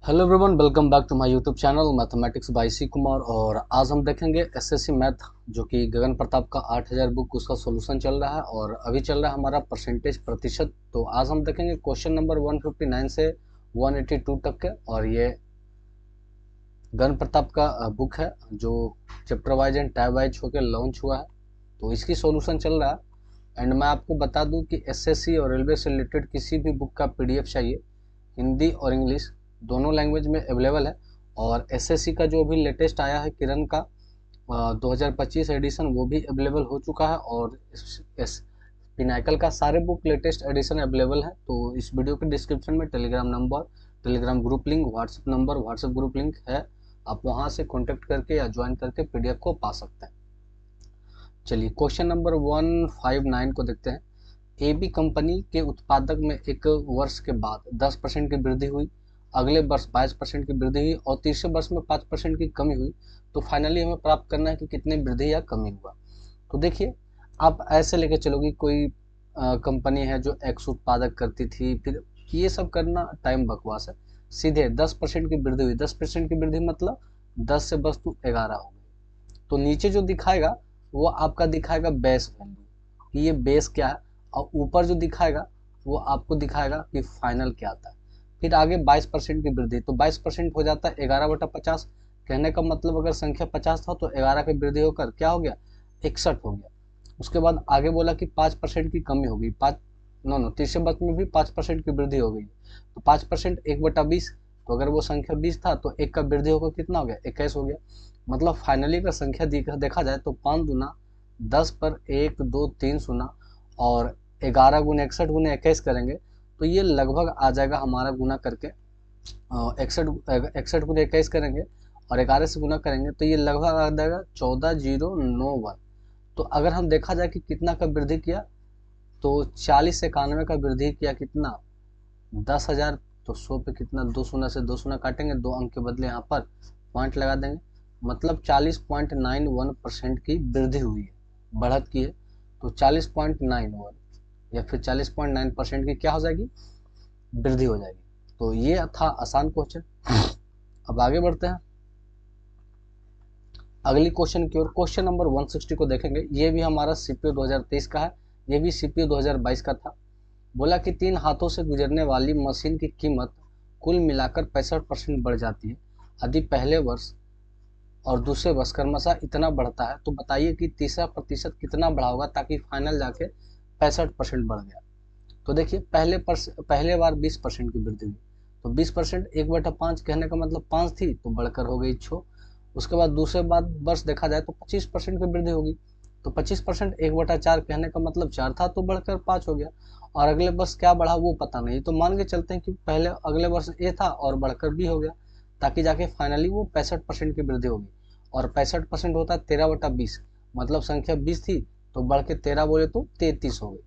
Hello everyone, welcome back to my YouTube channel mathematics by C Kumar. और आज हम देखेंगे एसएससी मैथ जो कि गगन प्रताप का 8000 बुक उसका सॉल्यूशन चल रहा है और अभी चल रहा है हमारा परसेंटेज प्रतिशत। तो आज हम देखेंगे क्वेश्चन नंबर 159 से 182 तक के। और ये गगन प्रताप का बुक है जो chapter wise and type wise होकर लॉन्च हुआ है। तो इसकी सॉल्यूशन चल रहा है। एंड मैं आपको बता दूं कि एसएससी और रेलवे से रिलेटेड किसी भी बुक का पीडीएफ चाहिए, हिंदी और इंग्लिश दोनों लैंग्वेज में अवेलेबल है। और एसएससी का जो अभी लेटेस्ट आया है किरण का 2025 एडिशन वो भी अवेलेबल हो चुका है। और पिनाकल का सारे बुक लेटेस्ट एडिशन अवेलेबल है। तो इस वीडियो के डिस्क्रिप्शन में Telegram number, Telegram group link, WhatsApp number, WhatsApp group link है। आप वहां से कॉन्टेक्ट करके या ज्वाइन करके पीडीएफ को पा सकते हैं। चलिए क्वेश्चन नंबर 159 को देखते हैं। एबी कंपनी के उत्पादक में एक वर्ष के बाद 10% की वृद्धि हुई, अगले वर्ष 22% की वृद्धि हुई और तीसरे वर्ष में 5% की कमी हुई। तो फाइनली हमें प्राप्त करना है कि कितनी वृद्धि या कमी हुआ। तो देखिए, आप ऐसे लेके चलोगे कोई कंपनी है जो एक्स उत्पादक करती थी, फिर ये सब करना टाइम बकवास है। सीधे 10% की वृद्धि हुई, 10% की वृद्धि मतलब 10 से बस तू 11 हो गई। तो नीचे जो दिखाएगा वो आपका दिखाएगा बेस वैल्यू कि ये बेस क्या है, और ऊपर जो दिखाएगा वो आपको दिखाएगा कि फाइनल क्या आता है। फिर आगे 22% की वृद्धि, तो 22% हो जाता है 11/50। कहने का मतलब अगर संख्या 50 था तो 11 की वृद्धि होकर क्या हो गया, 61 हो गया। उसके बाद आगे बोला कि 5% की कमी होगी, पाँच नो नो तीसरे वर्ष में भी 5% की वृद्धि हो गई। तो 5% 1/20, तो अगर वो संख्या 20 था तो एक का वृद्धि होकर कितना हो गया, 21 हो गया। मतलब फाइनली अगर संख्या देखा जाए तो 5 दुना 10 पर 1 2 3 सुना, और 11 गुने 61 गुने 21 करेंगे तो ये लगभग आ जाएगा हमारा गुना करके 61 गुने 21 करेंगे और 11 से गुना करेंगे तो ये लगभग आ जाएगा 14,091। तो अगर हम देखा जाए कि कितना का वृद्धि किया, तो 40 से 91 का वृद्धि किया, कितना 10,000। तो 100 पे कितना, दो शून्य से दो शून्य काटेंगे, दो अंक के बदले यहाँ पर पॉइंट लगा देंगे, मतलब 40.91% की वृद्धि हुई है, बढ़त की है। तो 40.91 या फिर 40.9% की क्या हो जाएगी, वृद्धि हो जाएगी। तो ये था आसान क्वेश्चन। अब आगे बढ़ते हैं अगली क्वेश्चन की ओर। क्वेश्चन नंबर 160 को देखेंगे। ये भी हमारा सीपीयू 2023 का है, ये भी सीपीयू 2022 का था। बोला कि 3 हाथों से गुजरने वाली मशीन की कीमत कुल मिलाकर 65% बढ़ जाती है यदि पहले वर्ष और दूसरे वर्ष क्रमशः इतना बढ़ता है। तो बताइए कि तीसरा प्रतिशत कितना बढ़ा होगा ताकि फाइनल जाके 65% बढ़ गया। तो देखिए, पहले बार 20% की वृद्धि हुई, तो 20% 1/5 कहने का मतलब 5 थी तो बढ़कर हो गई 6। उसके बाद दूसरे बार वर्ष देखा जाए तो 25% की वृद्धि होगी, तो 25% 1/4 कहने का मतलब 4 था तो बढ़कर 5 हो गया। और अगले वर्ष क्या बढ़ा वो पता नहीं, तो मान के चलते हैं कि पहले अगले वर्ष ए था और बढ़कर बी हो गया, ताकि जाके फाइनली वो 65% की वृद्धि होगी। और 65% होता है 13/20, मतलब संख्या 20 थी तो बढ़ के 13 बोले तो 33 हो गई।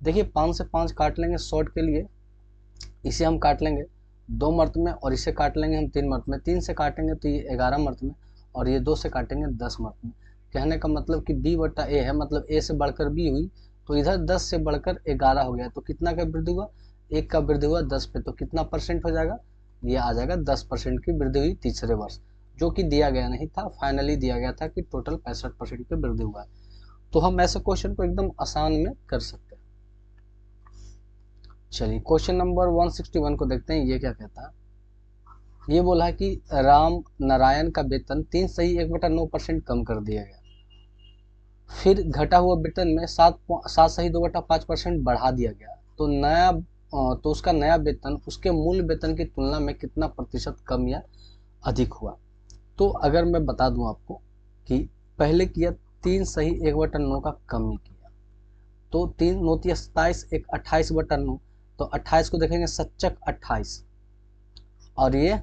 देखिए 5 से 5 काट लेंगे शॉर्ट के लिए, इसे हम काट लेंगे 2 मर्त में और इसे काट लेंगे हम 3 मर्त में। 3 से काटेंगे तो ये 11 मर्त में और ये 2 से काटेंगे 10 मर्त में। कहने का मतलब कि बी बटा ए है, मतलब ए से बढ़कर बी हुई, तो इधर 10 से बढ़कर 11 हो गया। तो कितना का वृद्धि हुआ, एक का वृद्धि हुआ 10 पे, तो कितना परसेंट हो जाएगा, ये आ जाएगा 10% की वृद्धि हुई तीसरे वर्ष, जो कि दिया गया नहीं था, फाइनली दिया गया था कि टोटल 65% की वृद्धि हुआ है। तो हम ऐसे क्वेश्चन को एकदम आसान में कर सकते हैं। चलिए क्वेश्चन नंबर 161 को देखते हैं, ये क्या कहता है। ये बोला है कि राम नारायण का वेतन 3 सही 1/9% कम कर दिया गया, फिर घटा हुआ वेतन में 7 सही 2/5% बढ़ा दिया गया। तो तो उसका नया वेतन उसके मूल वेतन की तुलना में कितना प्रतिशत कम या अधिक हुआ। तो अगर मैं बता दूं आपको कि पहले किया 3 सही 1/9 का कमी किया, तो 3 9 27 एक 28/9, तो 28 को देखेंगे सच्चक 28, और ये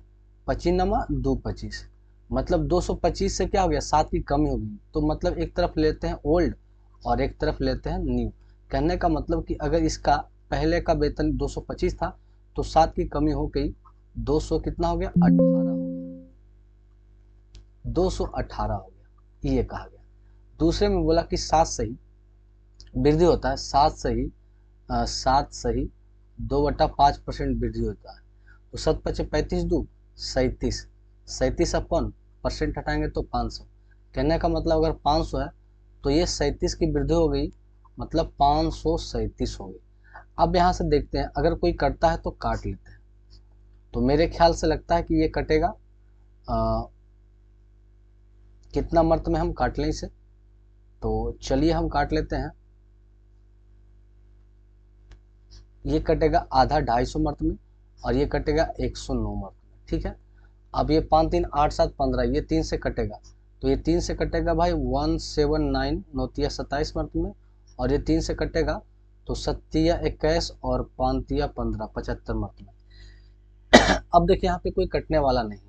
25 मतलब 225 से क्या हो गया, 7 की कमी होगी। तो मतलब एक तरफ लेते हैं ओल्ड और एक तरफ लेते हैं न्यू। कहने का मतलब कि अगर इसका पहले का वेतन 225 था तो 7 की कमी हो गई 200, कितना हो गया 18, 218 हो गया, ये कहा गया। दूसरे में बोला कि 7 सही वृद्धि होता है, 7 सही 2/5% वृद्धि होता है। तो 7 5 35 दो 37, 37 अपन परसेंट हटाएंगे तो 500। कहने का मतलब अगर 500 है तो ये 37 की वृद्धि हो गई, मतलब 537 हो गई। अब यहाँ से देखते हैं, अगर कोई कटता है तो काट लेते हैं। तो मेरे ख्याल से लगता है कि ये कटेगा कितना मर्त में हम काट लें इसे। तो चलिए हम काट लेते हैं। ये कटेगा आधा 250 मर्त में, और ये कटेगा 109 मर्त में। ठीक है, अब ये 5 3 8 7 15, ये 3 से कटेगा, तो ये 3 से कटेगा भाई 179, 9 27 मर्त में, और ये 3 से कटेगा तो 7 21 और 5 15, 75 मर्त में। अब देखिए यहाँ पे कोई कटने वाला नहीं है,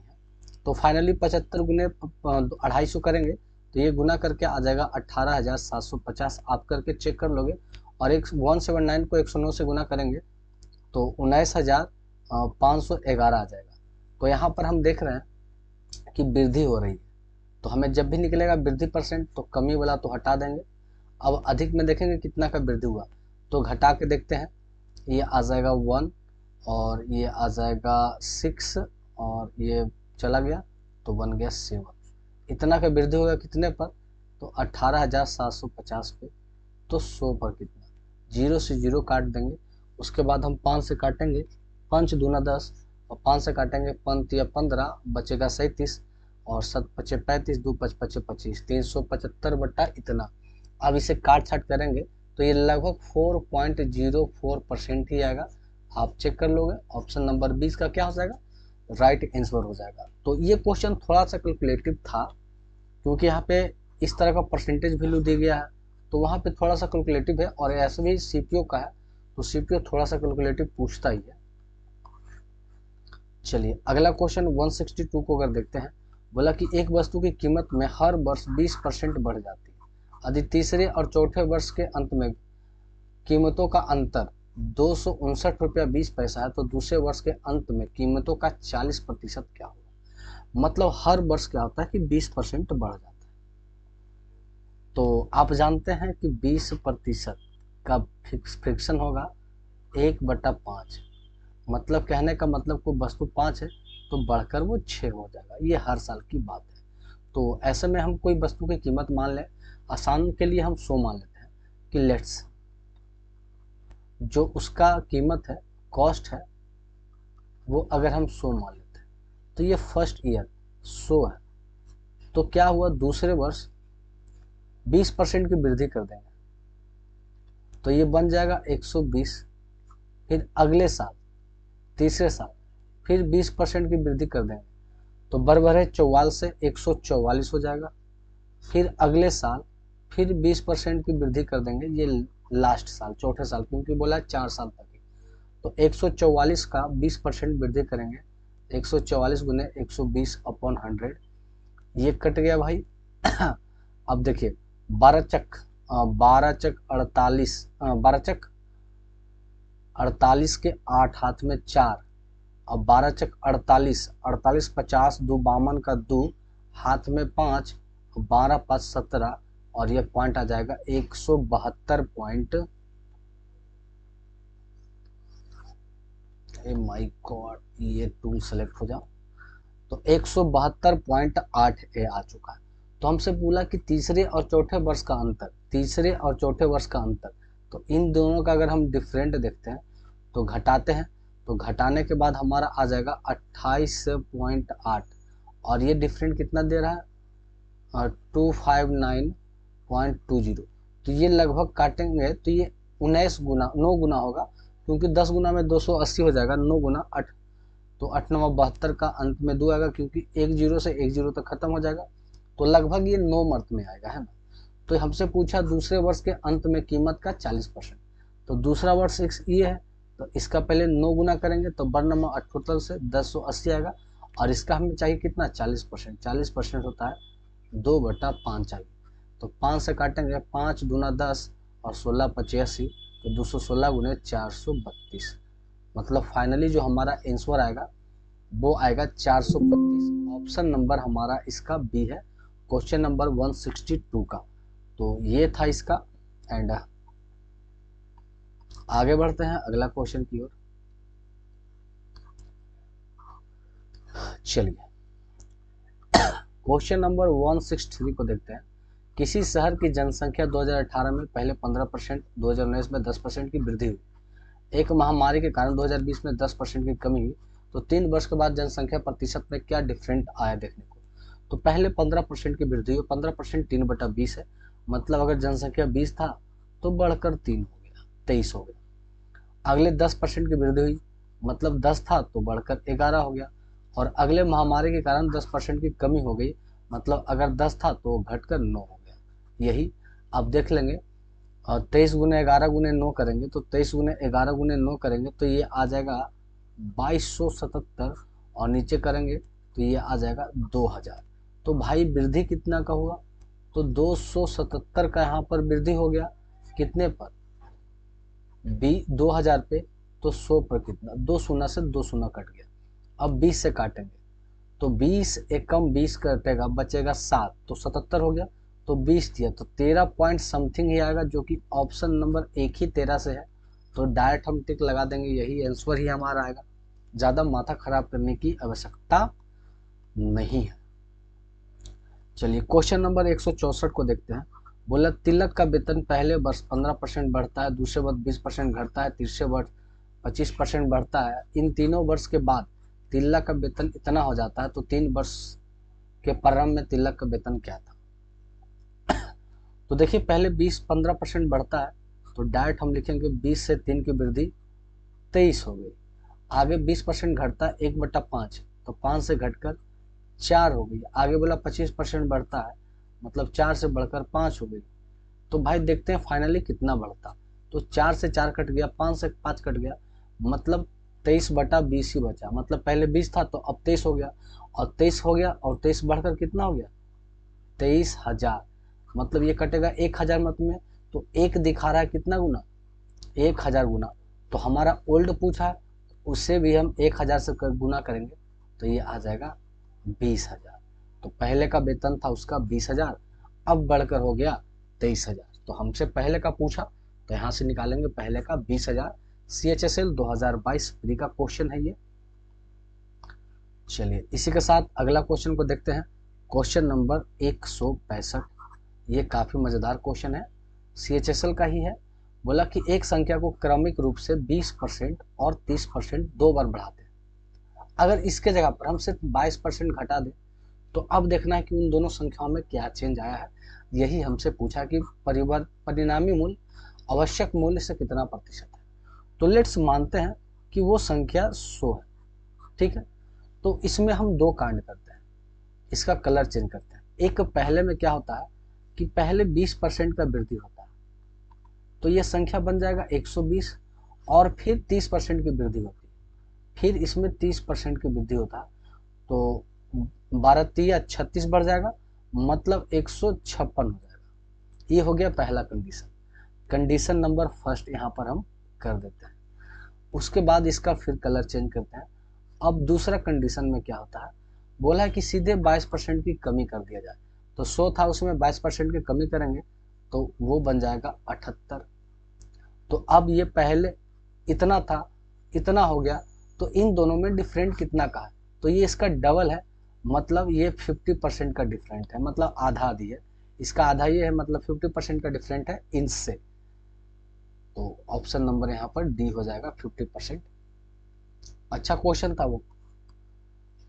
तो फाइनली 75 गुने 250 करेंगे तो ये गुना करके आ जाएगा 18,750। आप करके चेक कर लोगे। और एक 179 को 109 से गुना करेंगे तो 19,511 आ जाएगा। तो यहाँ पर हम देख रहे हैं कि वृद्धि हो रही है। तो हमें जब भी निकलेगा वृद्धि परसेंट तो कमी वाला तो हटा देंगे। अब अधिक में देखेंगे कितना का वृद्धि हुआ, तो घटा के देखते हैं। ये आ जाएगा 1, और ये आ जाएगा 6, और ये चला गया तो बन गया 7। इतना का वृद्धि होगा कितने पर, तो 18,750 पे। तो 100 पर कितना, 0 से 0 काट देंगे। उसके बाद हम 5 से काटेंगे, 5 दूना 10, और 5 से काटेंगे 5 या 15, बचेगा 37, और 7 पचे 35, 2 5 पचे 25, 375 बट्टा इतना। अब इसे काट छाट करेंगे तो ये लगभग 4.04% ही आएगा। आप चेक कर लोगे, ऑप्शन नंबर 20 का क्या हो जाएगा, राइट आंसर हो जाएगा। तो ये क्वेश्चन थोड़ा सा कैलकुलेटिव था, क्योंकि यहाँ पे इस तरह का परसेंटेज वैल्यू दिया गया है, तो वहाँ पे थोड़ा सा कैलकुलेटिव है। और ऐसे भी सीपीओ का है, तो सीपीओ थोड़ा सा कैलकुलेटिव पूछता ही है। चलिए अगला क्वेश्चन 162 को अगर देखते हैं, बोला कि एक वस्तु की कीमत में हर वर्ष 20% बढ़ जाती है। यदि तीसरे और चौथे वर्ष के अंत में कीमतों का अंतर 259 रुपया 20 पैसा है, तो दूसरे वर्ष के अंत में कीमतों का 40% क्या होगा। मतलब हर वर्ष क्या होता है कि 20% बढ़ जाता है। तो आप जानते हैं कि 20% का फ्रिक्शन होगा 1/5। मतलब कहने का मतलब कोई वस्तु 5 है तो बढ़कर वो 6 हो जाएगा। ये हर साल की बात है। तो ऐसे में हम कोई वस्तु की कीमत मान लें, आसान के लिए हम 100 मान लेते हैं कि लेट्स जो उसका कीमत है, कॉस्ट है, वो अगर हम 100 मान लेते हैं, तो ये फर्स्ट ईयर 100 है। तो क्या हुआ, दूसरे वर्ष 20% की वृद्धि कर देंगे तो ये बन जाएगा 120। फिर अगले साल, तीसरे साल फिर 20% की वृद्धि कर देंगे तो बरबरे 44 से 144 हो जाएगा। फिर अगले साल फिर 20% की वृद्धि कर देंगे, ये लास्ट साल, चौथे साल, क्योंकि बोला 4 साल तक ही। तो 144 का 20% वृद्धि करेंगे, 144 गुने 120/100, ये कट गया भाई। अब देखिए 12 चक 48, 12 चक 48 के 8 हाथ में 4, अब 12 चक 48, 48 50, 2 52 का 2, हाथ में 5, 12 5 17, और ये पॉइंट आ जाएगा 172 पॉइंट। माय गॉड, ये टूल सेलेक्ट हो जाओ। तो 172.8 ए आ चुका है। तो हमसे बोला कि तीसरे और चौथे वर्ष का अंतर, तीसरे और चौथे वर्ष का अंतर, तो इन दोनों का अगर हम डिफरेंट देखते हैं तो घटाते हैं, तो घटाने के बाद हमारा आ जाएगा 28.8, और ये डिफरेंट कितना दे रहा है, 259.20। तो ये लगभग काटेंगे तो ये 9 गुना होगा, क्योंकि 10 गुना में 280 हो जाएगा, 9 गुना 8, तो 8 9 72 का अंत में 2 आएगा, क्योंकि 1 0 से 1 0 तक खत्म हो जाएगा। तो लगभग ये 9 मर्त में आएगा, है ना। तो हमसे पूछा दूसरे वर्ष के अंत में कीमत का 40%, तो दूसरा वर्ष ये है, तो इसका पहले 9 गुना करेंगे तो बर नंबर 78 से 1080 आएगा, और इसका हमें चाहिए कितना, 40%। 40% होता है 2/5 चाहिए। तो 5 से काटेंगे, 5 दूना 10, और 16 85, तो 216 गुने 432। मतलब फाइनली जो हमारा आंसर आएगा वो आएगा 432। ऑप्शन नंबर हमारा इसका बी है, क्वेश्चन नंबर 162 का। तो ये था इसका। एंड आगे बढ़ते हैं अगला क्वेश्चन की ओर। चलिए क्वेश्चन नंबर 163 को देखते हैं। किसी शहर की जनसंख्या 2018 में पहले 15%, 2019 में 10% की वृद्धि हुई। एक महामारी के कारण 2020 में 10% की कमी हुई, तो 3 वर्ष के बाद जनसंख्या प्रतिशत में क्या डिफरेंट आया देखने को। तो पहले 15% की वृद्धि हुई, 15% 3/20 है, मतलब अगर जनसंख्या 20 था तो बढ़कर 3 हो गया, 23 हो गया। अगले 10% की वृद्धि हुई, मतलब 10 था तो बढ़कर 11 हो गया। और अगले महामारी के कारण 10% की कमी हो गई, मतलब अगर 10 था तो घटकर 9 हो गया। यही अब देख लेंगे, और 23 गुने 11 गुने 9 करेंगे, तो 23 गुने 11 गुने 9 करेंगे तो ये आ जाएगा 2277, और नीचे करेंगे तो ये आ जाएगा 2000। तो भाई वृद्धि कितना का हुआ, तो 277 का यहाँ पर वृद्धि हो गया। कितने पर, 2000 पे, तो 100 पर कितना, 2 शून्य से 2 शून्य कट गया। अब 20 से काटेंगे तो 20 एकम 20 कटेगा, बचेगा 7, तो 77 हो गया। तो 20 दिया तो 13 पॉइंट समथिंग ही आएगा, जो कि ऑप्शन नंबर एक ही 13 से है। तो डायरेक्ट हम टिक लगा देंगे, यही आंसर ही हमारा आएगा। ज़्यादा माथा खराब करने की आवश्यकता नहीं है। चलिए क्वेश्चन नंबर 164 को देखते हैं। बोला तिलक का वेतन पहले वर्ष 15% बढ़ता है, दूसरे वर्ष 20% घटता है, तीसरे वर्ष 25% बढ़ता है। इन तीनों वर्ष के बाद तिलक का वेतन इतना हो जाता है, तो 3 वर्ष के प्रारंभ में तिलक का वेतन क्या था। तो देखिए पहले 15% बढ़ता है, तो डायरेक्ट हम लिखेंगे 20 से 3 की वृद्धि 23 हो गई। आगे 20% घटता है, 1/5, तो 5 से घटकर 4 हो गई। आगे बोला 25% बढ़ता है, मतलब 4 से बढ़कर 5 हो गई। तो भाई देखते हैं फाइनली कितना बढ़ता। तो 4 से 4 कट गया, 5 से 5 कट गया, मतलब 23/20 ही बचा। मतलब पहले 20 था तो अब 23 हो गया, और 23 हो गया, और 23 बढ़कर कितना हो गया, 23,000। मतलब ये कटेगा 1000 मत में, तो एक दिखा रहा है कितना गुना, 1000 गुना। तो हमारा ओल्ड पूछा है, उससे भी हम 1000 से गुना करेंगे, तो ये आ जाएगा 20,000। तो पहले का वेतन था उसका 20,000, अब बढ़कर हो गया 23,000। तो हमसे पहले का पूछा, तो यहाँ से निकालेंगे पहले का 20,000। CHSL 2022 फ्री का क्वेश्चन है ये। चलिए इसी के साथ अगला क्वेश्चन को देखते हैं। क्वेश्चन नंबर 165, ये काफी मजेदार क्वेश्चन है, CHSL का ही है। बोला कि एक संख्या को क्रमिक रूप से 20% और 30% 2 बार बढ़ाते हैं। अगर इसके जगह पर हम सिर्फ 22% घटा दें, तो अब देखना है कि उन दोनों संख्याओं में क्या चेंज आया है। यही हमसे पूछा कि परिणामी मूल्य आवश्यक मूल्य से कितना प्रतिशत है। तो लेट्स मानते हैं कि वो संख्या 100 है, ठीक है। तो इसमें हम 2 कांड करते हैं, इसका कलर चेंज करते हैं। एक पहले में क्या होता है कि पहले 20% का वृद्धि होता है, तो ये संख्या बन जाएगा 120, और फिर 30% की वृद्धि होती है, फिर इसमें 30% की वृद्धि होता है, तो 12×3 = 36 बढ़ जाएगा, मतलब 156 हो जाएगा। ये हो गया पहला कंडीशन। कंडीशन नंबर फर्स्ट यहाँ पर हम कर देते हैं। उसके बाद इसका फिर कलर चेंज करते हैं। अब दूसरा कंडीशन में क्या होता है, बोला है कि सीधे 22% की कमी कर दिया जाए। तो 100 था, उसमें 22% की कमी करेंगे तो वो बन जाएगा 78। तो अब ये पहले इतना था, इतना हो गया, तो इन दोनों में डिफरेंट कितना का है, तो ये इसका डबल है, मतलब ये 50% का डिफरेंट है, मतलब आधा आधी है। इसका आधा ये है, मतलब 50% का डिफरेंट है इनसे। तो ऑप्शन नंबर यहाँ पर डी हो जाएगा 50%। अच्छा क्वेश्चन था वो,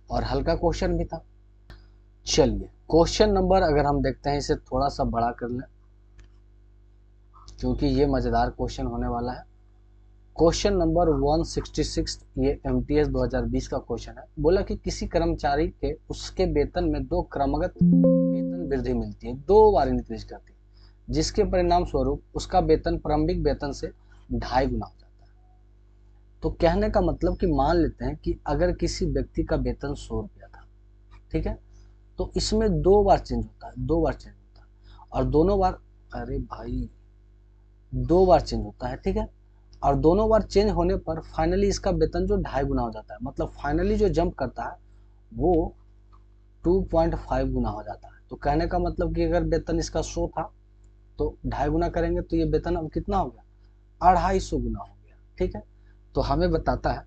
और हल्का क्वेश्चन भी था। चलिए क्वेश्चन नंबर अगर हम देखते हैं, इसे थोड़ा सा बड़ा कर लें क्योंकि ये मजेदार क्वेश्चन होने वाला है। क्वेश्चन नंबर 166, ये MTS 2020 का क्वेश्चन है। बोला कि किसी कर्मचारी के उसके वेतन में 2 क्रमगत वेतन वृद्धि मिलती है, 2 बार इंक्रीज करती है, जिसके परिणाम स्वरूप उसका वेतन प्रारंभिक वेतन से 2.5 गुना हो जाता है। तो कहने का मतलब कि मान लेते हैं कि अगर किसी व्यक्ति का वेतन 100 रुपया था, ठीक है, तो इसमें 2 बार चेंज होता है, 2 बार चेंज होता है, और दोनों बार, अरे भाई 2 बार चेंज होता है, ठीक है, और दोनों बार चेंज होने पर फाइनली इसका वेतन जो 2.5 गुना हो जाता है, मतलब फाइनली जो जंप करता है वो 2.5 गुना हो जाता है। तो कहने का मतलब कि अगर वेतन इसका 100 था, तो 2.5 गुना करेंगे तो ये वेतन अब कितना हो गया, 250 गुना हो गया, ठीक है। तो हमें बताता है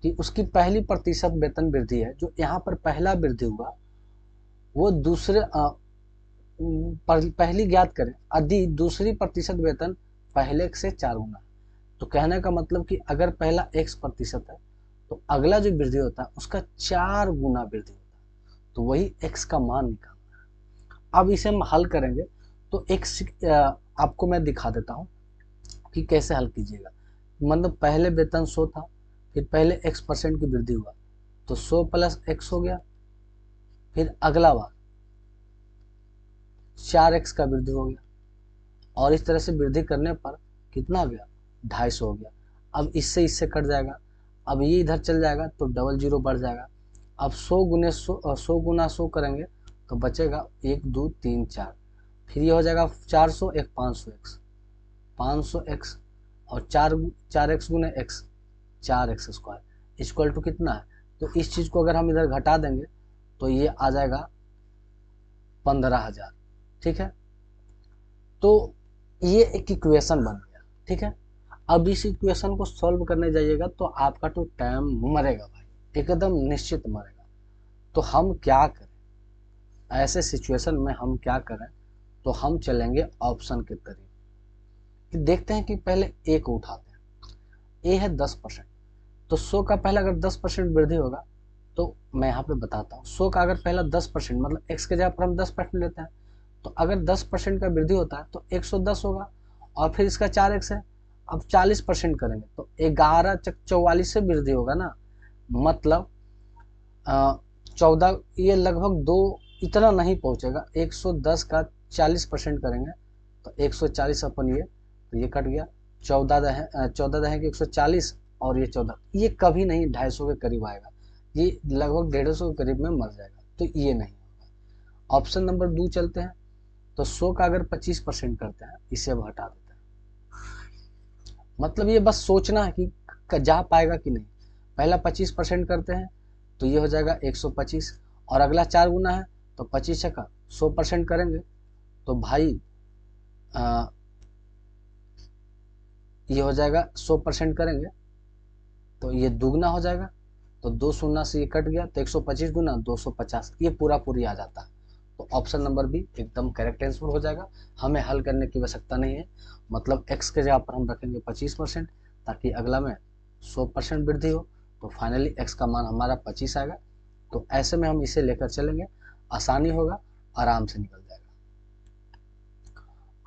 कि उसकी पहली प्रतिशत वेतन वृद्धि है, जो यहाँ पर पहला वृद्धि हुआ वो दूसरे पहली ज्ञात करें यदि दूसरी प्रतिशत वेतन पहले से 4 गुना है। तो कहने का मतलब कि अगर पहला x% है तो अगला जो वृद्धि होता है उसका 4 गुना वृद्धि होता है, तो वही x का मान निकालना है। अब इसे हम हल करेंगे तो आपको मैं दिखा देता हूँ कि कैसे हल कीजिएगा। मतलब पहले वेतन 100 था, फिर पहले x% की वृद्धि हुआ तो 100 प्लस x हो गया, फिर अगला बार 4x का वृद्धि हो गया, और इस तरह से वृद्धि करने पर कितना हो गया 250 हो गया। अब इससे कट जाएगा, अब ये इधर चल जाएगा तो डबल जीरो बढ़ जाएगा। अब 100 गुना 100 करेंगे तो बचेगा 1 2 3 4, फिर ये हो जाएगा 400 एक 500x और 4x गुने x 4x square equal to कितना है। तो इस चीज को अगर हम इधर घटा देंगे तो ये आ जाएगा 15,000। ठीक है, तो ये एक इक्वेशन बन गया। ठीक है, अब इस इक्वेशन को सॉल्व करने जाइएगा तो आपका तो टाइम मरेगा भाई, एकदम निश्चित मरेगा। तो हम क्या करें ऐसे सिचुएशन में, हम क्या करें तो हम चलेंगे ऑप्शन के तरीके कि देखते हैं कि पहले ए को उठाते हैं। ए है 10%, तो 100 का पहला अगर 10% वृद्धि होगा तो मैं यहाँ पे बताता हूँ। 100 का अगर पहला 10% मतलब x के जगह पर हम 10% लेते हैं, तो अगर 10% का वृद्धि होता है तो 110 होगा, और फिर इसका 4x है। अब 40% करेंगे तो 11 चक 44 से वृद्धि होगा ना, मतलब 14, ये लगभग 2 इतना नहीं पहुंचेगा। 110 का 40% करेंगे तो 140 अपन ये, तो ये कट गया। 14 दहें कि 140 और ये 14, ये कभी नहीं 250 के करीब आएगा, ये लगभग 150 के करीब में मर जाएगा, तो ये नहीं होगा। ऑप्शन नंबर 2 चलते हैं, तो 100 का अगर 25% करते हैं, इसे अब हटा देते हैं। मतलब ये बस सोचना है कि जा पाएगा कि नहीं। पहला 25% करते हैं तो ये हो जाएगा 125, और अगला 4 गुना है तो 25 का 100% करेंगे तो भाई ये हो जाएगा 100% करेंगे तो ये दुगना हो जाएगा, तो 2 शून्य से ये कट गया तो 125 गुना 250, ये पूरा पूरी आ जाता है। तो ऑप्शन नंबर बी एकदम करेक्ट आंसर हो जाएगा, हमें हल करने की आवश्यकता नहीं है। मतलब x के जगह पर हम रखेंगे 25% ताकि अगला में 100% वृद्धि हो, तो फाइनली x का मान हमारा 25 आएगा। तो ऐसे में हम इसे लेकर चलेंगे, आसानी होगा, आराम से निकल जाएगा।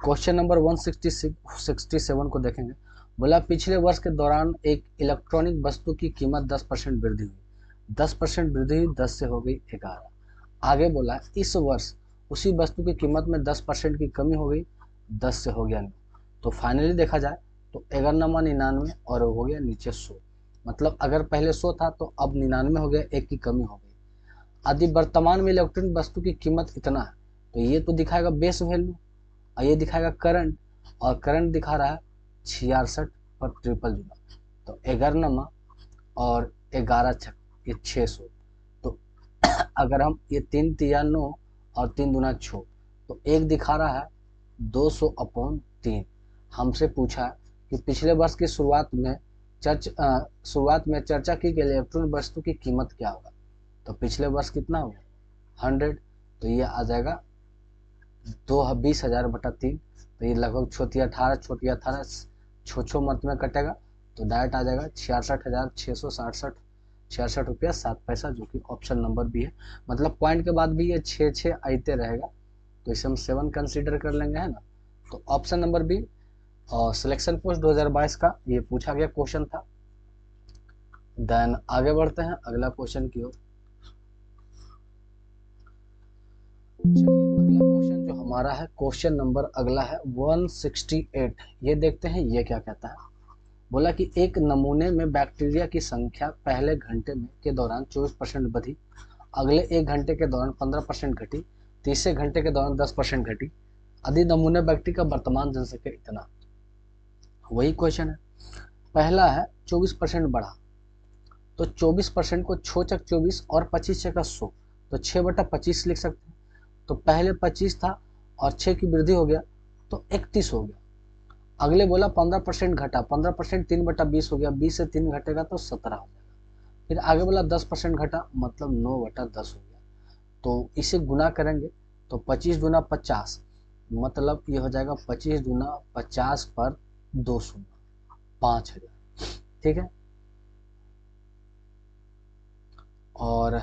क्वेश्चन नंबर 167 को देखेंगे। बोला पिछले वर्ष के दौरान एक इलेक्ट्रॉनिक वस्तु की कीमत 10% वृद्धि हुई, 10% वृद्धि हुई, 10 से हो गई 11। आगे बोला इस वर्ष उसी वस्तु की कीमत में 10% की कमी हो गई, 10 से हो गया 9। तो फाइनली देखा जाए तो 11 99 और हो गया नीचे 100, मतलब अगर पहले 100 था तो अब 99 हो गया, एक की कमी हो गई। यदि वर्तमान में इलेक्ट्रॉनिक वस्तु की कीमत इतना है तो ये तो दिखाएगा बेस वैल्यू, और ये दिखाएगा करंट, और करंट दिखा रहा है 66 पर ट्रिपल जुड़ा, तो 11 और 11 छक ये 600। तो अगर हम ये 3 तिया 9 और 3 दूना 6, तो एक दिखा रहा है 200/3। हमसे पूछा कि पिछले वर्ष की शुरुआत में चर्चा की गई इलेक्ट्रॉनिक वस्तु की कीमत क्या होगा, तो पिछले वर्ष कितना होगा 100, तो ये आ जाएगा 20,000/3, तो ये लगभग छोटी 18 छो मत में कटेगा, तो डायरेक्ट आ जाएगा 66,667 रुपया 7 पैसा, जो कि ऑप्शन नंबर भी है। मतलब पॉइंट के बाद भी ये 6 आते रहेगा, तो इसे हम 7 कंसीडर कर लेंगे, है ना। तो ऑप्शन नंबर बी और सिलेक्शन पोस्ट 2022 का ये पूछा गया क्वेश्चन था। देन आगे बढ़ते हैं अगला क्वेश्चन की ओर। चलिए अगला क्वेश्चन जो हमारा है, क्वेश्चन नंबर अगला है 168। ये देखते हैं ये क्या कहता है। बोला कि एक नमूने में बैक्टीरिया की संख्या पहले घंटे में के दौरान 24% बढ़ी, अगले 1 घंटे के दौरान 15% घटी, तीसरे घंटे के दौरान 10% घटी। यदि नमूने बैक्टीरिया का वर्तमान जनसंख्या इतना, वही क्वेश्चन है। पहला है 24% बढ़ा, तो 24% को 6×24 और 25×100, तो 6/25 लिख सकते हैं। तो पहले 25 था और 6 की वृद्धि हो गया तो 31 हो गया। अगले बोला 15% घटा, 15% 3/20 हो गया, 20 से 3 घटेगा तो 17 हो जाएगा। फिर आगे बोला 10% घटा, मतलब 9/10 हो गया। तो इसे गुना करेंगे तो 25 दूना 50, मतलब ये हो जाएगा 25 दूना 50 पर 2 शून्य, 5000। ठीक है, और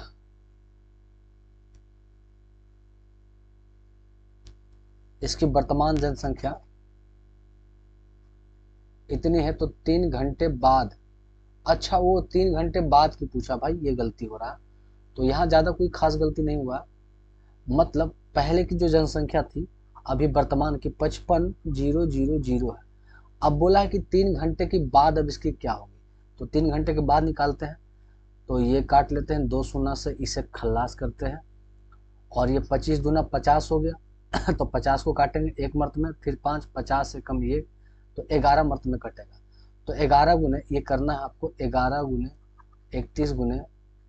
इसकी वर्तमान जनसंख्या इतनी है, तो 3 घंटे बाद, अच्छा वो 3 घंटे बाद की पूछा भाई, ये गलती हो रहा। तो यहाँ ज़्यादा कोई खास गलती नहीं हुआ, मतलब पहले की जो जनसंख्या थी अभी वर्तमान की 55,000 है। अब बोला है कि 3 घंटे के बाद अब इसकी क्या होगी, तो 3 घंटे के बाद निकालते हैं। तो ये काट लेते हैं 2 शून्य से, इसे खल्लास करते हैं, और ये 25 दूना 50 हो गया। तो 50 को काटेंगे एक मर्त में, फिर 5, 50 से कम ये, तो 11 मर्त में कटेगा। तो 11 गुने ये करना है आपको, 11 गुने 31 गुने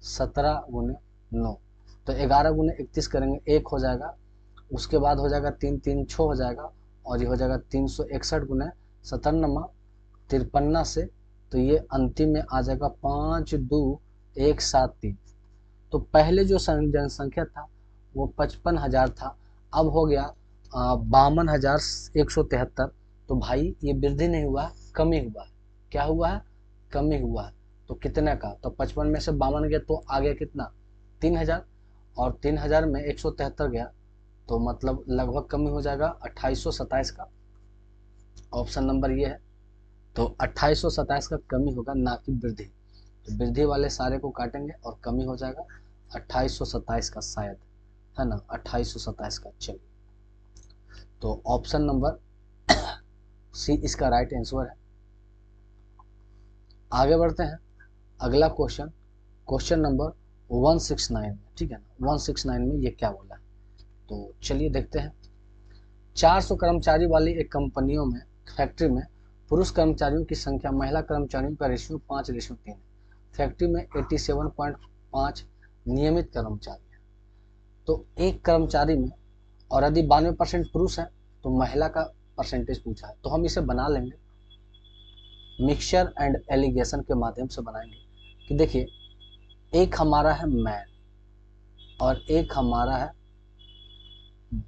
17 गुने 9, तो 11 गुने 31 करेंगे, 1 हो जाएगा, उसके बाद हो जाएगा 3 3 6 हो जाएगा, और ये हो जाएगा 361 गुने 57 53 से, तो ये अंतिम में आ जाएगा 52,173। तो पहले जो जनसंख्या था वो 55,000 था, अब हो गया 52,173। तो भाई ये वृद्धि नहीं हुआ, कमी हुआ है। क्या हुआ है? कमी हुआ है। तो कितने का? तो 55 में से 52 गया तो आ गया कितना? 3,000, और 3,000 में 173 गया, तो मतलब लगभग कमी हो जाएगा 2827 का। ऑप्शन नंबर ये है। तो 2827 का कमी होगा, ना कि वृद्धि। तो वृद्धि वाले सारे को काटेंगे और कमी हो जाएगा 2827 का, शायद है ना, 2827 का। चलिए, तो ऑप्शन नंबर सी इसका राइट आंसर है। आगे बढ़ते हैं, अगला क्वेश्चन, क्वेश्चन नंबर 169 में, ठीक है ना। 169 में ये क्या बोला है, तो चलिए देखते हैं। 400 कर्मचारी वाली एक कंपनियों में, फैक्ट्री में पुरुष कर्मचारियों की संख्या महिला कर्मचारियों का रेशियो 5:3 है। फैक्ट्री में 87.5 नियमित कर्मचारी हैं। तो एक कर्मचारी में, और यदि 92% पुरुष है तो महिला का परसेंटेज पूछा है, तो हम इसे बना लेंगे मिक्सचर एंड एलिगेशन के माध्यम से बनाएंगे कि देखिए, एक हमारा है मैन और एक हमारा है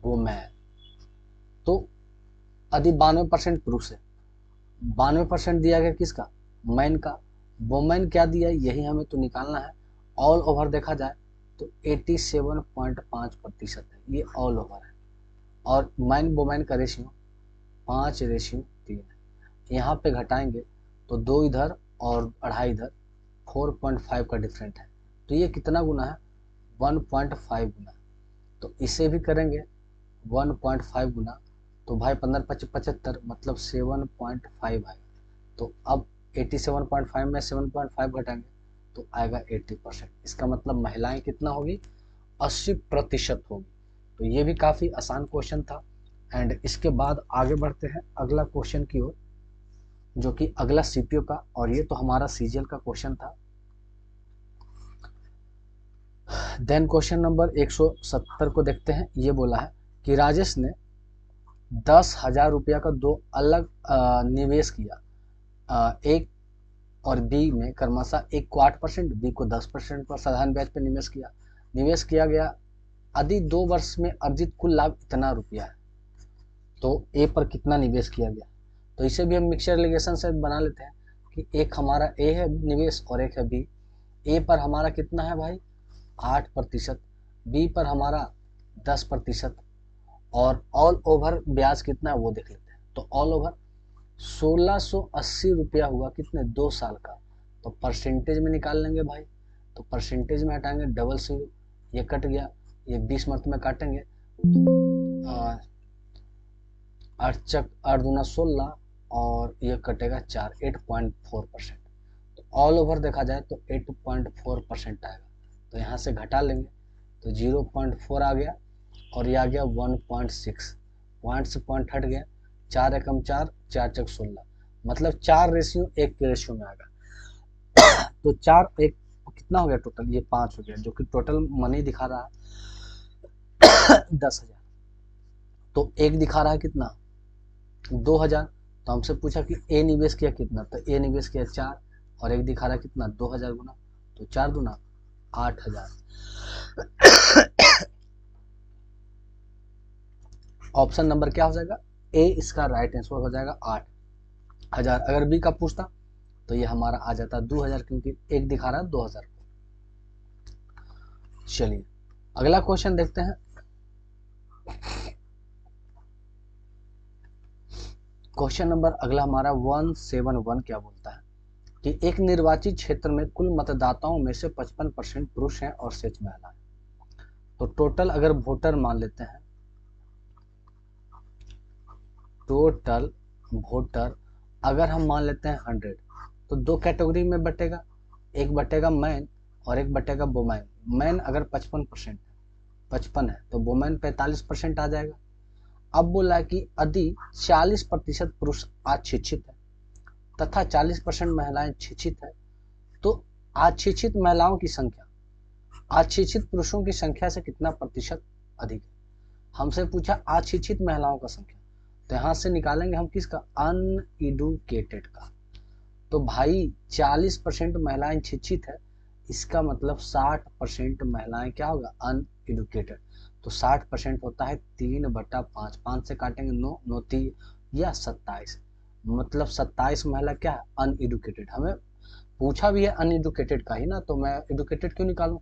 वुमेन। तो यदि 92% पुरुष है, 92% दिया गया किसका? मैन का। वुमेन क्या दिया है, यही हमें तो निकालना है। ऑल ओवर देखा जाए तो 87.5% है, ये ऑल ओवर है। और मैन वुमेन का रेशियो 5:3 है। यहाँ पे घटाएंगे तो 2 इधर और 2.5 इधर, 4.5 का डिफरेंट है। तो ये कितना गुना है? 1.5 गुना। तो इसे भी करेंगे 1.5 गुना, तो भाई 15×5 = 75, मतलब 7.5 आएगा। तो अब 87.5 में 7.5 घटाएंगे तो आएगा 80%। इसका मतलब महिलाएं कितना होगी? 80% होगी। तो ये भी काफ़ी आसान क्वेश्चन था। एंड इसके बाद आगे बढ़ते हैं अगला क्वेश्चन की ओर, जो कि अगला सीपीओ का, और ये तो हमारा सीजीएल का क्वेश्चन था। देन क्वेश्चन नंबर 170 को देखते हैं। ये बोला है कि राजेश ने 10,000 रुपया का दो अलग निवेश किया, एक और बी में क्रमशः, एक को 8%, बी को 10% पर साधारण ब्याज पर निवेश किया गया। यदि 2 वर्ष में अर्जित कुल लाभ इतना रुपया है, तो ए पर कितना निवेश किया गया? तो इसे भी हम मिक्सचर एलिगेशन से बना लेते हैं कि एक हमारा ए है निवेश और एक है बी। ए पर हमारा कितना है भाई? 8%, बी पर हमारा 10%, और ऑल ओवर ब्याज कितना है वो देख लेते हैं। तो ऑल ओवर 1,680 रुपया हुआ, कितने? 2 साल का। तो परसेंटेज में निकाल लेंगे भाई, तो परसेंटेज में हटाएंगे डबल जीरो, ये कट गया, ये 20 मंथ में काटेंगे तो 8×8 = 16, और ये कटेगा 4, 8.4%। तो ऑल ओवर देखा जाए तो 8.4% आएगा। तो यहाँ से घटा लेंगे तो 0.4 आ गया, और ये आ गया 1.6, पॉइंट से पॉइंट हट गया, 4 एकम 4, 4×16, मतलब 4:1 के रेशियो में आएगा। तो 4:1 कितना हो गया टोटल? ये 5 हो गया, जो कि टोटल मनी दिखा रहा है 10,000। तो एक दिखा रहा है कितना? 2,000। तो हमसे पूछा कि ए निवेश किया कितना, तो ए निवेश किया 4, और एक दिखा रहा है कितना? 2,000 गुना, तो 4 दूना 8000। ऑप्शन नंबर क्या हो जाएगा, ए इसका राइट आंसर हो जाएगा 8000। अगर बी का पूछता तो ये हमारा आ जाता 2000, क्योंकि एक दिखा रहा है 2000। चलिए अगला क्वेश्चन देखते हैं। क्वेश्चन नंबर अगला हमारा 171 क्या बोलता है कि एक निर्वाचित क्षेत्र में कुल मतदाताओं में से 55% पुरुष हैं और शेष महिला हैं। तो टोटल अगर वोटर मान लेते हैं, टोटल वोटर अगर हम मान लेते हैं 100, तो दो कैटेगरी में बटेगा, एक बटेगा मैन और एक बटेगा वुमेन। मैन अगर 55% है तो वुमेन 45% आ जाएगा। अब बोला कि यदि 40% पुरुष अशिक्षित है तथा 40% महिलाएं शिक्षित है, तो अशिक्षित महिलाओं की संख्या अशिक्षित पुरुषों की संख्या से कितना प्रतिशत अधिक है। हमसे पूछा अशिक्षित महिलाओं का संख्या, तो यहां से निकालेंगे हम किसका, अनएडुकेटेड का। तो भाई 40% महिलाएं शिक्षित है, इसका मतलब 60% महिलाएं क्या होगा, अनएडुकेटेड। तो 60% होता है 3/5, 5 से काटेंगे 9, 9 3 या 27, मतलब 27 महिला क्या है, अनएडुकेटेड। हमें पूछा भी है अनएडुकेटेड का ही ना, तो मैं एडुकेटेड क्यों निकालूं,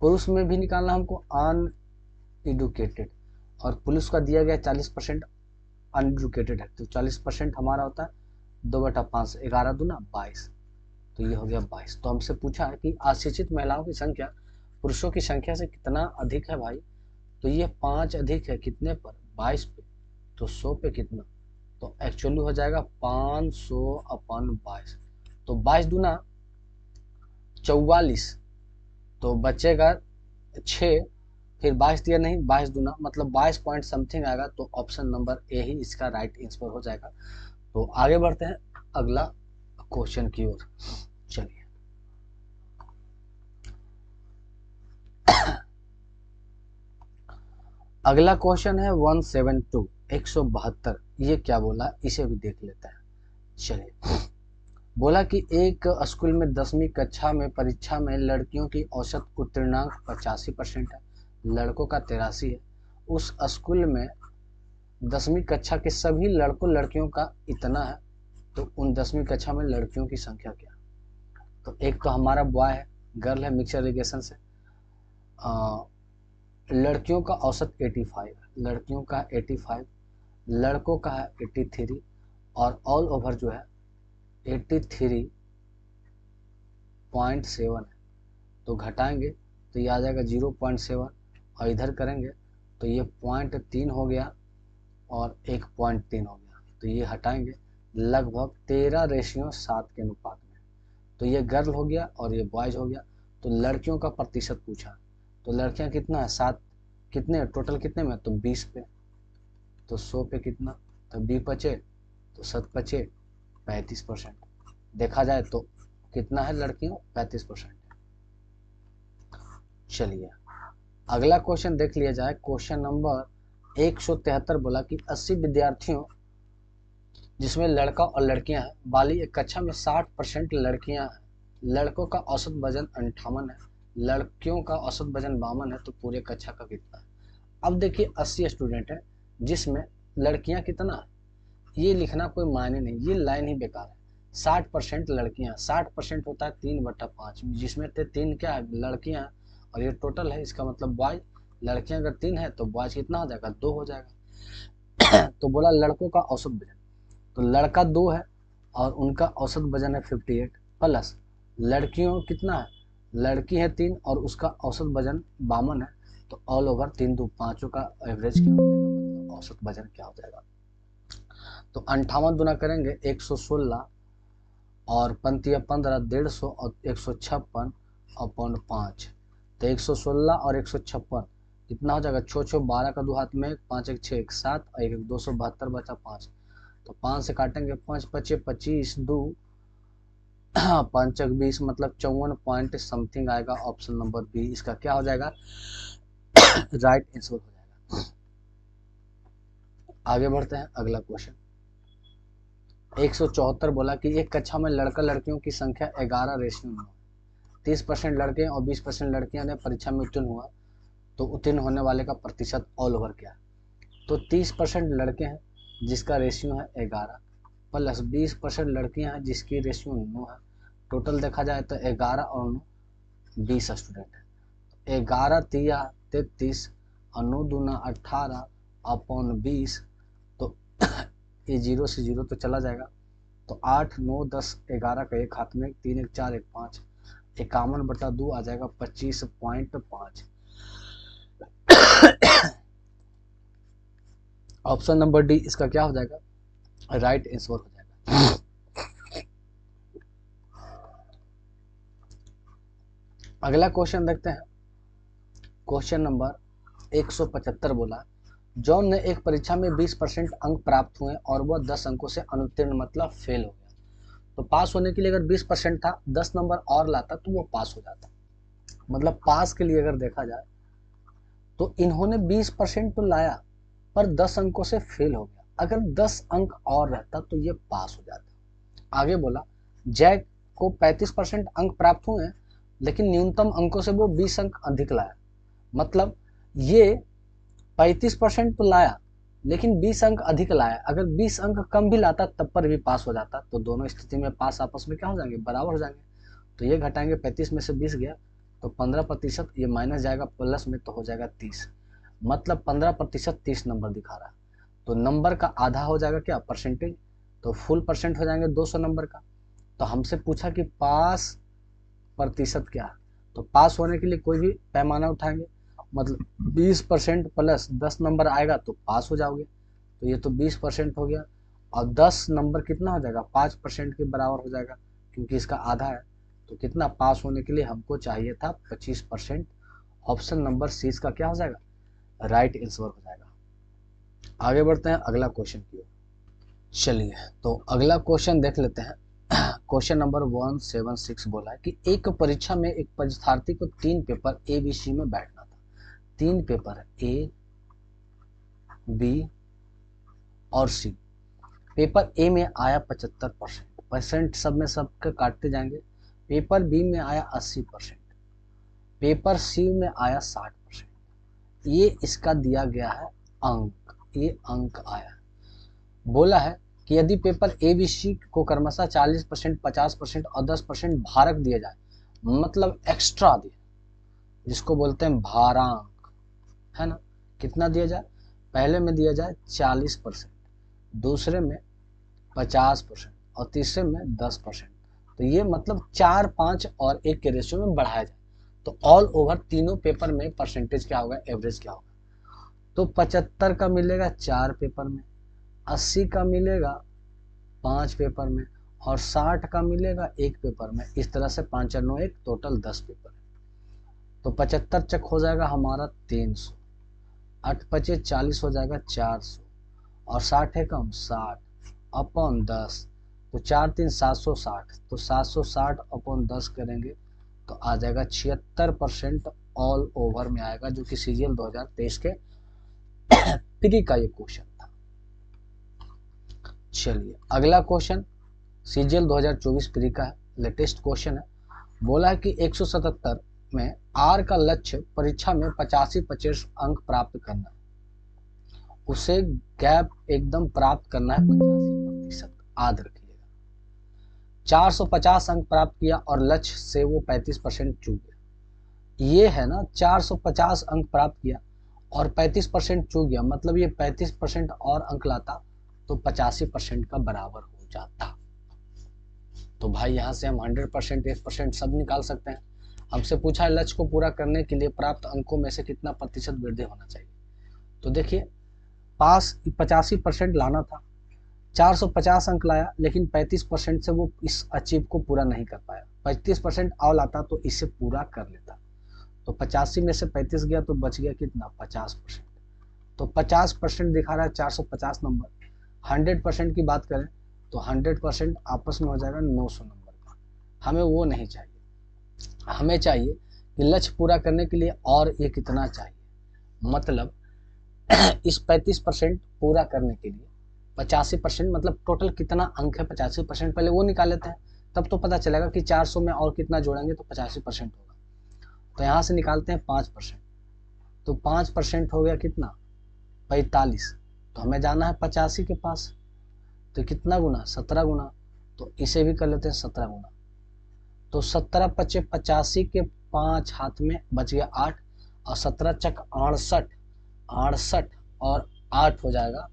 पुरुष में भी निकालना हमको अनएडुकेटेड, और पुलिस का दिया गया 40% अनएडुकेटेड है, तो 40% हमारा होता है 2/5, 11 दूना 22, तो ये हो गया 22। तो हमसे पूछा है कि अशिक्षित महिलाओं की संख्या पुरुषों की संख्या से कितना अधिक है भाई, तो ये 5 अधिक है कितने पर, 22 पे, तो 100 पे कितना, तो एक्चुअली हो जाएगा 500/22। तो 22 दूना 44, तो बचेगा 6, फिर 22 दिया नहीं, 22 दूना मतलब 22 पॉइंट समथिंग आएगा, तो ऑप्शन नंबर ए ही इसका राइट आंसर हो जाएगा। तो आगे बढ़ते हैं अगला क्वेश्चन की ओर। चलिए अगला क्वेश्चन है 172, 172। ये क्या बोला, इसे भी देख लेते हैं। चलिए बोला कि एक स्कूल में 10वीं कक्षा में परीक्षा में लड़कियों की औसत उत्तीर्णांक 85% है, लड़कों का 83 है। उस स्कूल में 10वीं कक्षा के सभी लड़कों लड़कियों का इतना है, तो उन 10वीं कक्षा में लड़कियों की संख्या क्या। तो एक तो हमारा बॉय है, गर्ल है, मिक्स एलिगेशन से। लड़कियों का औसत 85, लड़कियों का 85, लड़कों का है 83, और ऑल ओवर जो है 83.7 है। तो घटाएंगे तो ये आ जाएगा 0.7, और इधर करेंगे तो ये 0.3 हो गया और 1.3 हो गया, तो ये हटाएंगे लगभग 13:7 के अनुपात में। तो ये गर्ल हो गया और ये बॉयज हो गया। तो लड़कियों का प्रतिशत पूछा, तो लड़कियां कितना है 7, कितने टोटल कितने में, तो 20 पे, तो 100 पे कितना, तो 20 बचे तो 7 बचे 35%। देखा जाए तो कितना है लड़कियों, 35%। चलिए अगला क्वेश्चन देख लिया जाए। क्वेश्चन नंबर 173 बोला कि 80 विद्यार्थियों जिसमें लड़का और लड़कियां हैं वाली एक कक्षा में 60% लड़कियां हैं, लड़कों का औसत वजन 58 है, लड़कियों का औसत वजन 52 है, तो पूरे कक्षा का कितना है। अब देखिए 80 स्टूडेंट है जिसमें लड़कियां कितना है, ये लिखना कोई मायने नहीं, ये लाइन ही बेकार है। 60% लड़कियां, 60% होता है 3/5, जिसमें 3 क्या है, लड़कियां, और ये टोटल है, इसका मतलब बॉयज। लड़कियां अगर 3 है तो बॉयज कितना हो जाएगा, 2 हो जाएगा। तो बोला लड़कों का औसत वजन, तो लड़का 2 है और उनका औसत वजन है 58, प्लस लड़कियों कितना है, लड़की है 3 और उसका औसत वजन 52 है, तो ऑल ओवर 3 2 पाँचों का एवरेज क्या हो जाएगा, मतलब औसत वजन क्या हो जाएगा। तो 58 गुना करेंगे 116 और पंतिया 15, 150 और 156/5, तो 116 और 156 कितना हो जाएगा, 6 6 12 का 2 हाथ में 5 1 6 1 7 और 1 1 272 बचा 5, तो 5 से काटेंगे 5 बचे 25, 2 5 20, मतलब 54 पॉइंट समथिंग आएगा। ऑप्शन नंबर बी इसका क्या हो जाएगा, राइट आंसर हो जाएगा। आगे बढ़ते हैं अगला क्वेश्चन 174 बोला कि एक कक्षा में लड़का लड़कियों की संख्या 11:9, 30% लड़के और 20% लड़कियां ने परीक्षा में उत्तीर्ण हुआ, तो उत्तीर्ण होने वाले का प्रतिशत ऑल ओवर क्या है? तो 30% लड़के हैं जिसका रेशियो है 11 प्लस 20% लड़कियां हैं जिसकी रेशियो 9 है। टोटल देखा जाए तो 11 और 9 20 स्टूडेंट है। 11 तिया 33 और 9 दूना 18 अपॉन 20, तो ये 0 से 0 तो चला जाएगा, तो 8 9 10 11 का एक हाथ में 3 1 4 1 5, 51/2 आ जाएगा 25.5। ऑप्शन नंबर डी इसका क्या हो जाएगा? राइट आंसर हो जाएगा। अगला क्वेश्चन देखते हैं। क्वेश्चन नंबर 175 बोला, जॉन ने एक परीक्षा में 20% अंक प्राप्त हुए और वह 10 अंकों से अनुत्तीर्ण मतलब फेल हो गया। तो पास होने के लिए अगर 20% था, 10 नंबर और लाता तो वो पास हो जाता। मतलब पास के लिए अगर देखा जाए तो इन्होंने 20% तो लाया पर 10 अंकों से फेल हो गया। अगर 10 अंक और रहता तो ये पास हो जाता। आगे बोला, जैक को 35% अंक प्राप्त हुए लेकिन न्यूनतम अंकों से वो 20 अंक अधिक लाया। मतलब ये 35% तो लाया लेकिन 20 अंक अधिक लाया। अगर 20 अंक कम भी लाता तब पर भी पास हो जाता। तो दोनों स्थिति में पास आपस में क्या हो जाएंगे? बराबर हो जाएंगे। तो ये घटाएंगे, 35 में से 20 गया तो 15%, ये माइनस जाएगा प्लस में तो हो जाएगा 30। मतलब 15% 30 नंबर दिखा रहा है। तो नंबर का आधा हो जाएगा क्या? परसेंटेज। तो फुल परसेंट हो जाएंगे 200 नंबर का। तो हमसे पूछा कि पास प्रतिशत क्या है, तो पास होने के लिए कोई भी पैमाना उठाएंगे। मतलब 20% प्लस 10 नंबर आएगा तो पास हो जाओगे। तो ये तो 20% हो गया और 10 नंबर कितना हो जाएगा? 5% के बराबर हो जाएगा क्योंकि इसका आधा है। तो कितना पास होने के लिए हमको चाहिए था? 25%। ऑप्शन नंबर सी इसका क्या हो जाएगा? राइट आंसर हो जाएगा। आगे बढ़ते हैं अगला क्वेश्चन की ओर। चलिए तो अगला क्वेश्चन देख लेते हैं। क्वेश्चन नंबर 176 बोला है कि एक परीक्षा में एक परीक्षार्थी को 3 पेपर ए बी सी में बैठना था। 3 पेपर ए बी और सी। पेपर ए में आया 75%, सब में सबके काटते जाएंगे। पेपर बी में आया 80%, पेपर सी में आया 60%। ये इसका दिया गया है अंक, ये अंक आया। बोला है कि यदि पेपर ए बी सी को क्रमशः 40%, 50% और 10% भारक दिया जाए, मतलब एक्स्ट्रा दिए, जिसको बोलते हैं भारांक, है ना। कितना दिया जाए? पहले में दिया जाए 40%, दूसरे में 50% और तीसरे में 10%। तो ये मतलब 4, 5 और 1 के रेशियो में बढ़ाया जाए तो ऑल ओवर तीनों पेपर में परसेंटेज क्या होगा? एवरेज क्या होगा? तो 75 का मिलेगा 4 पेपर में, 80 का मिलेगा 5 पेपर में और 60 का मिलेगा 1 पेपर में। इस तरह से 5 और 9 1 टोटल 10 पेपर है। तो 75 चक हो जाएगा हमारा 300, 8 25 40 हो जाएगा 400 और 60 है कम 60 अपॉन 10, तो 4 3 760, तो 760 अपॉन 10 करेंगे तो आ जाएगा 76% ऑल ओवर में आएगा, जो कि सीजीएल 2023 के प्री का ये क्वेश्चन था। चलिए अगला क्वेश्चन सीजीएल 2024 प्री का है, लेटेस्ट क्वेश्चन है। बोला है कि 177 में आर का लक्ष्य परीक्षा में 85% अंक प्राप्त करना है। उसे गैप एकदम प्राप्त करना है 85%, याद रखिएगा। 450 अंक प्राप्त किया और लक्ष्य से वो 35% चूक गया। ये है ना, 450 अंक प्राप्त किया और 35% चूक गया, मतलब ये 35% और अंक लाता तो 85% का बराबर हो जाता। तो भाई यहाँ से हम 100%, 1% सब निकाल सकते हैं। हमसे पूछा है लक्ष्य को पूरा करने के लिए प्राप्त अंकों में से कितना प्रतिशत वृद्धि होना चाहिए। तो देखिए पास 85% लाना था, 450 अंक लाया लेकिन 35% से वो इस अचीव को पूरा नहीं कर पाया। 35% और लाता तो इसे पूरा कर लेता। तो 85 में से 35 गया तो बच गया कितना? 50%। तो 50% दिखा रहा है 450 नंबर। 100% की बात करें तो 100% आपस में हो जाएगा 900 नंबर का। हमें वो नहीं चाहिए, हमें चाहिए कि लक्ष्य पूरा करने के लिए और ये कितना चाहिए। मतलब इस 35% पूरा करने के लिए 85%, मतलब टोटल कितना अंक है 85%, पहले वो निकाल लेते हैं। तब तो पता चलेगा कि 400 में और कितना जोड़ेंगे तो 85% होगा। तो यहाँ से निकालते हैं 5%, तो 5% हो गया कितना 45, तो हमें जाना है 85 के पास, तो कितना गुना 17 गुना, तो इसे भी कर लेते हैं 17 गुना। तो 17 पचे 85 के 5 हाथ में बच गया 8, और 17 चक 68, 68 और 8 हो जाएगा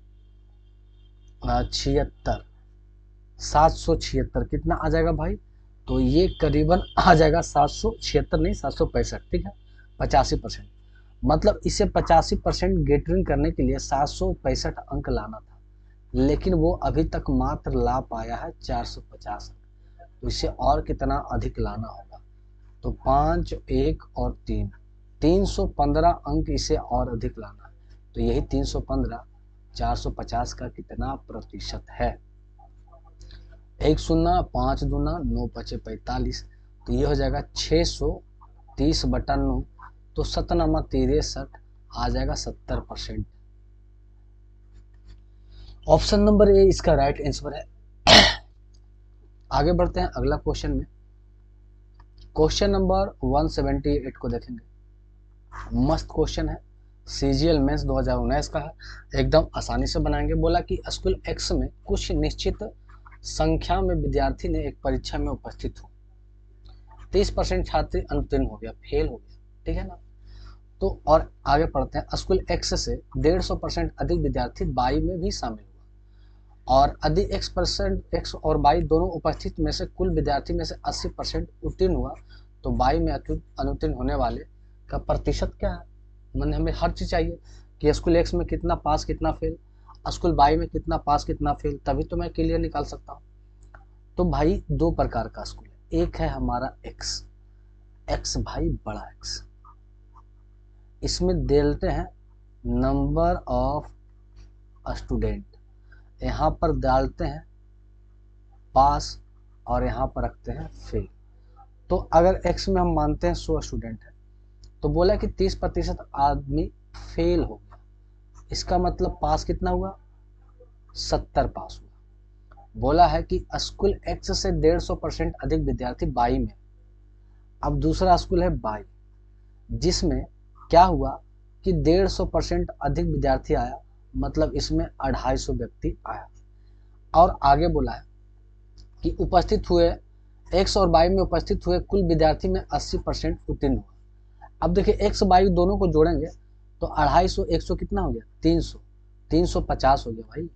76, 776 कितना आ जाएगा भाई, तो ये करीबन आ जाएगा 776 नहीं 765, ठीक है 85%। मतलब इसे 85% गेटरिंग करने के लिए 765 अंक लाना था, लेकिन वो अभी तक मात्र ला पाया है 450 अंक। तो इसे और कितना अधिक लाना होगा, तो 5, 1 और 3, 315 अंक इसे और अधिक लाना है। तो यही 315 450 का कितना प्रतिशत है, 1 शून्य 5 दूना 9 पचे 45, तो ये हो जाएगा 630/9, तो 7×63 आ जाएगा 70%। ऑप्शन नंबर ए इसका राइट आंसर है। आगे बढ़ते हैं अगला क्वेश्चन में। क्वेश्चन नंबर 178 को देखेंगे। मस्त क्वेश्चन है, सीजीएल मेंस 2019 का है, एकदम आसानी से बनाएंगे। बोला कि स्कूल एक्स में कुछ निश्चित संख्या में विद्यार्थी ने एक परीक्षा में उपस्थित हो, 30% छात्र अनुत्तीर्ण हो गया, फेल हो गया, ठीक है ना। तो और आगे पढ़ते हैं, स्कूल एक्स से 150% अधिक विद्यार्थी बाई में भी शामिल हुआ, और अधिक एक्स और बाई दोनों उपस्थित में से कुल विद्यार्थी में से 80% उत्तीर्ण हुआ, तो बाई में अनुत्तीर्ण होने वाले का प्रतिशत क्या है। मैंने हमें हर चीज चाहिए कि स्कूल एक्स में कितना पास कितना फेल, स्कूल बाई में कितना पास कितना फेल, तभी तो मैं क्लियर निकाल सकता हूँ। तो भाई दो प्रकार का स्कूल है, एक है हमारा एक्स, एक्स भाई बड़ा एक्स, इसमें डालते हैं नंबर ऑफ स्टूडेंट, यहाँ पर डालते हैं पास और यहाँ पर रखते हैं फेल। तो अगर एक्स में हम मानते हैं 100 स्टूडेंट है, तो बोला कि 30% आदमी फेल हो गया, इसका मतलब पास कितना हुआ 70 पास हुआ। बोला है कि स्कूल एक्स से 150% अधिक विद्यार्थी बाई में, अब दूसरा स्कूल है बाई जिसमें क्या हुआ कि 150% अधिक विद्यार्थी आया, मतलब इसमें 250 व्यक्ति आया। और आगे बोला है कि उपस्थित हुए एक्स और बाई में उपस्थित हुए कुल विद्यार्थी में 80% उत्तीर्ण हुआ। अब देखिए एक्स बाई दोनों को जोड़ेंगे तो 250 100 कितना हो गया 300, 350 हो गया भाई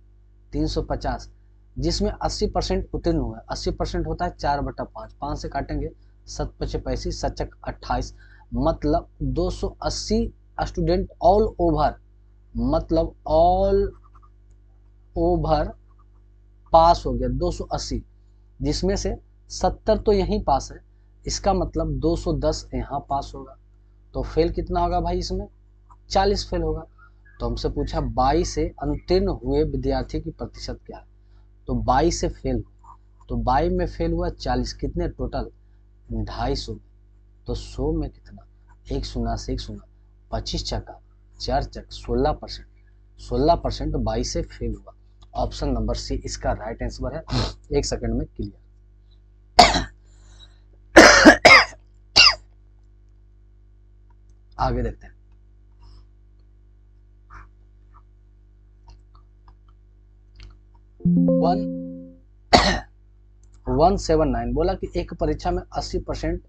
350, जिसमें 80% उत्तीर्ण हुआ। 80% होता है 4/5, 5 से काटेंगे 7 × 5 = 28, मतलब 280 स्टूडेंट ऑल ओवर, मतलब ऑल ओवर पास हो गया 280, जिसमें से 70 तो यहीं पास है, इसका मतलब 210 यहाँ पास होगा। तो फेल कितना होगा भाई, इसमें 40 फेल होगा। तो हमसे पूछा 22 से अनुत्तीर्ण हुए विद्यार्थी की प्रतिशत क्या है, तो 22 से फेल हुआ, तो 22 में फेल हुआ 40, कितने टोटल 250 में, तो 100 में कितना 1 शून्य से 1 शून्य, 25 चक्का 4 चक 16%, 16% 22 से फेल हुआ। ऑप्शन नंबर सी इसका राइट आंसर है। एक सेकंड में क्लियर। आगे देखते हैं। 179 बोला कि एक परीक्षा में 80%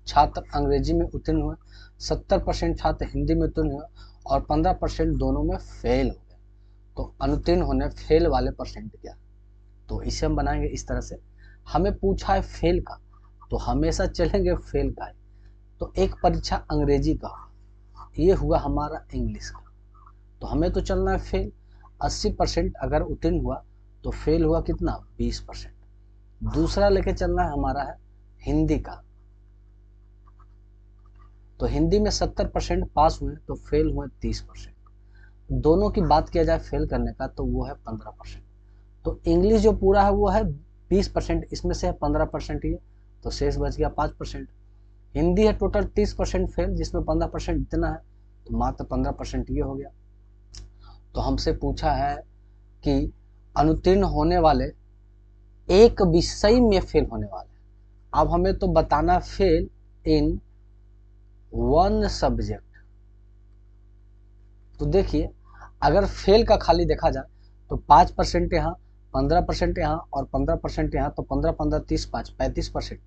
छात्र अंग्रेजी में उत्तीर्ण हुए, 70% छात्र हिंदी में उत्तीर्ण हुए और 15% दोनों में फेल हो गए। तो अनुत्तीर्ण होने फेल वाले परसेंट क्या, तो इसे हम बनाएंगे इस तरह से। हमें पूछा है फेल का, तो हमेशा चलेंगे फेल का है। तो एक परीक्षा अंग्रेजी का, ये हुआ हमारा इंग्लिश का, तो हमें तो चलना है फेल। 80% अगर उत्तीर्ण हुआ तो फेल हुआ कितना 20%। दूसरा लेके चलना है हमारा है हिंदी का, तो हिंदी में 70% पास हुए तो फेल हुए 30%। दोनों की बात किया जाए फेल करने का तो वो है 15%। तो इंग्लिश जो पूरा है वो है 20%, इसमें से है 15% ये, तो शेष बच गया 5%। हिंदी है टोटल 30% फेल, जिसमें 15% इतना है, तो मात्र 15% ये हो गया। तो हमसे पूछा है कि अनुत्तीर्ण होने वाले एक विषय में फेल होने वाला है। अब हमें तो बताना फेल इन वन सब्जेक्ट। तो देखिए अगर फेल का खाली देखा जाए तो 5% यहाँ, 15% यहाँ और 15% यहाँ, तो 15 15 30 5 35%।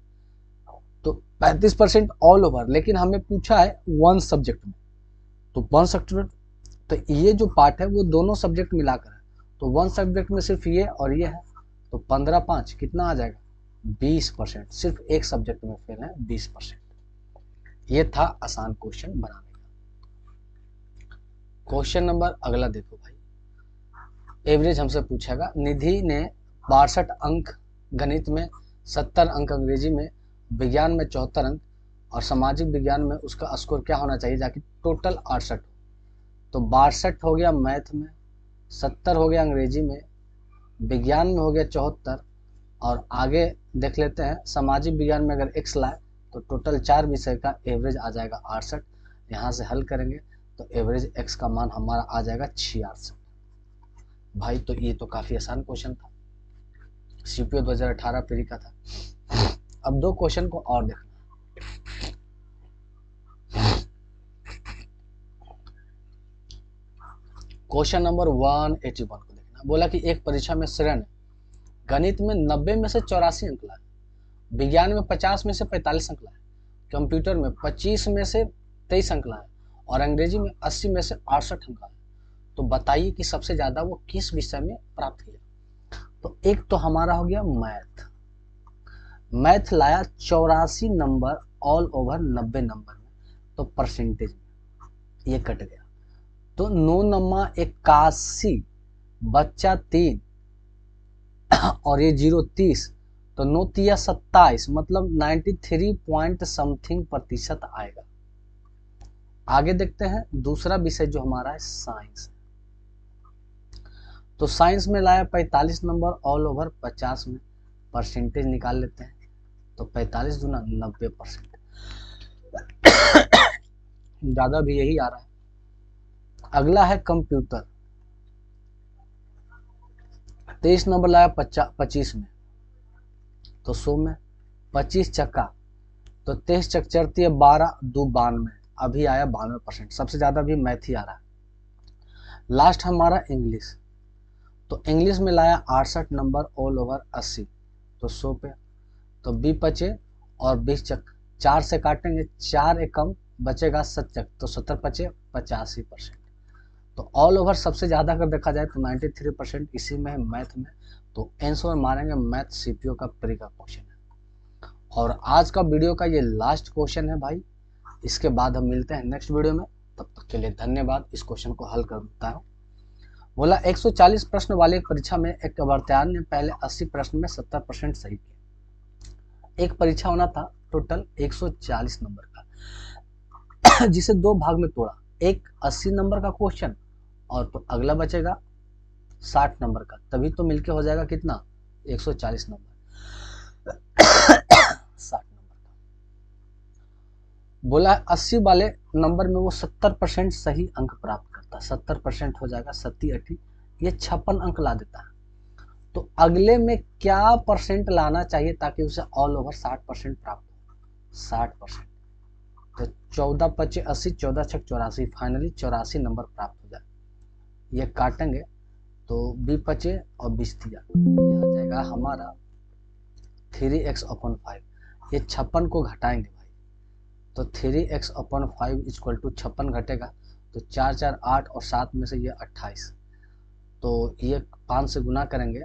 तो 35% ऑल ओवर, लेकिन हमें पूछा है वन सब्जेक्ट में। तो वन सब्जेक्ट, तो ये जो पार्ट है वो दोनों सब्जेक्ट मिलाकर है। तो वन सब्जेक्ट में सिर्फ ये और ये है, तो 15 5 कितना आ जाएगा, 20%। सिर्फ एक सब्जेक्ट में फेल है 20%। ये था आसान क्वेश्चन बनाने का। क्वेश्चन नंबर अगला देखो भाई, एवरेज हमसे पूछेगा। निधि ने 62 अंक गणित में, 70 अंक अंग्रेजी में, विज्ञान में 74 अंक और सामाजिक विज्ञान में उसका स्कोर क्या होना चाहिए ताकि टोटल 68 हो। तो 62 हो गया मैथ में, 70 हो गया अंग्रेजी में, विज्ञान में हो गया 74 और आगे देख लेते हैं सामाजिक विज्ञान में अगर x लाए तो टोटल 4 विषय का एवरेज आ जाएगा 68। यहाँ से हल करेंगे तो एवरेज x का मान हमारा आ जाएगा 66। भाई तो ये तो काफ़ी आसान क्वेश्चन था, CPO 2018 पीढ़ी का था। अब दो क्वेश्चन को और देखना। क्वेश्चन नंबर 181 को देखना। बोला कि एक परीक्षा में श्रेय ने गणित में 90 में से 84 अंक लाए, विज्ञान में 50 में से 45 अंक लाए, कंप्यूटर में 25 में से 23 अंक लाए और अंग्रेजी में 80 में से 68 अंक लाए। तो बताइए कि सबसे ज्यादा वो किस विषय में प्राप्त किया। तो एक तो हमारा हो गया मैथ लाया 84 नंबर ऑल ओवर 90 नंबर में, तो परसेंटेज में ये कट गया। तो 9 नमा 81 बच्चा 3 और ये 0 30, तो 9 तिया 27, मतलब 93 पॉइंट समथिंग प्रतिशत आएगा। आगे देखते हैं दूसरा विषय जो हमारा है साइंस। तो साइंस में लाया 45 नंबर ऑल ओवर 50 में, परसेंटेज निकाल लेते हैं। तो 45 दूना 90%, ज्यादा भी यही आ रहा है। अगला है कंप्यूटर, 23 नंबर लाया 25 में, तो 100 में 25 चक्का, तो 23 चक चढ़ती है 12 2 92, अभी आया 92%। सबसे ज्यादा भी मैथ ही आ रहा है। लास्ट हमारा इंग्लिश, तो इंग्लिश में लाया 68 नंबर ऑल ओवर 80, तो 100 पे, तो 20 बचे और 20 चक 4 से काटेंगे, 4 एकम बचेगा 7 चक, तो 70 बचे 85%। तो ऑल ओवर सबसे ज़्यादा अगर देखा जाए तो 93% इसी में है, मैथ में। तो आंसर मारेंगे मैथ CPO का प्री का क्वेश्चन है। और आज का वीडियो का ये लास्ट क्वेश्चन है भाई, इसके बाद हम मिलते हैं नेक्स्ट वीडियो में। तब तक के लिए धन्यवाद। इस क्वेश्चन को हल करता हूँ। बोला 140 प्रश्न वाली परीक्षा में एक अभ्यर्थी ने पहले 80 प्रश्न में 70% सही किया। एक परीक्षा होना था टोटल 140 नंबर का, जिसे दो भाग में तोड़ा, एक 80 नंबर का क्वेश्चन और तो अगला बचेगा 60 नंबर का, तभी तो मिलके हो जाएगा कितना 140 नंबर 60 नंबर का। बोला 80 वाले नंबर में वो 70% सही अंक प्राप्त करता, 70% हो जाएगा 70 80, ये 56 अंक ला देता है। तो अगले में क्या परसेंट लाना चाहिए ताकि उसे ऑल ओवर 60% प्राप्त हो, 60%। तो 14 25 80, 14 6 84, फाइनली 84 नंबर प्राप्त हो जाए। ये काटेंगे तो 20 बचे और 20 दिया, ये आ जाएगा हमारा 3x/5। ये 56 को घटाएंगे भाई, तो 3x/5 इक्वल टू 56 घटेगा, तो 4 4 8 और 7 में से ये 28, तो ये 5 से गुना करेंगे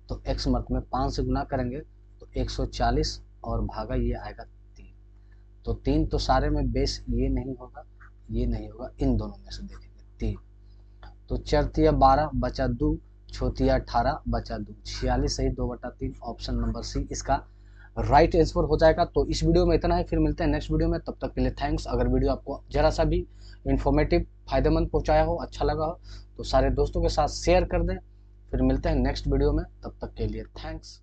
तो x मत में 5 से गुना करेंगे तो 140 और भागा ये आएगा 3। तो 3 तो सारे में बेस ये नहीं होगा, ये नहीं होगा, इन दोनों में से देखेंगे 3। तो चरतिया 12 बचा 2, छोतिया 18 बचा 2, 46 सही 2/3, ऑप्शन नंबर सी इसका राइट आंसर हो जाएगा। तो इस वीडियो में इतना है, फिर मिलते हैं नेक्स्ट वीडियो में। तब तक के लिए थैंक्स। अगर वीडियो आपको जरा सा भी इन्फॉर्मेटिव फायदेमंद पहुंचाया हो, अच्छा लगा हो, तो सारे दोस्तों के साथ शेयर कर दें। फिर मिलते हैं नेक्स्ट वीडियो में, तब तक के लिए थैंक्स।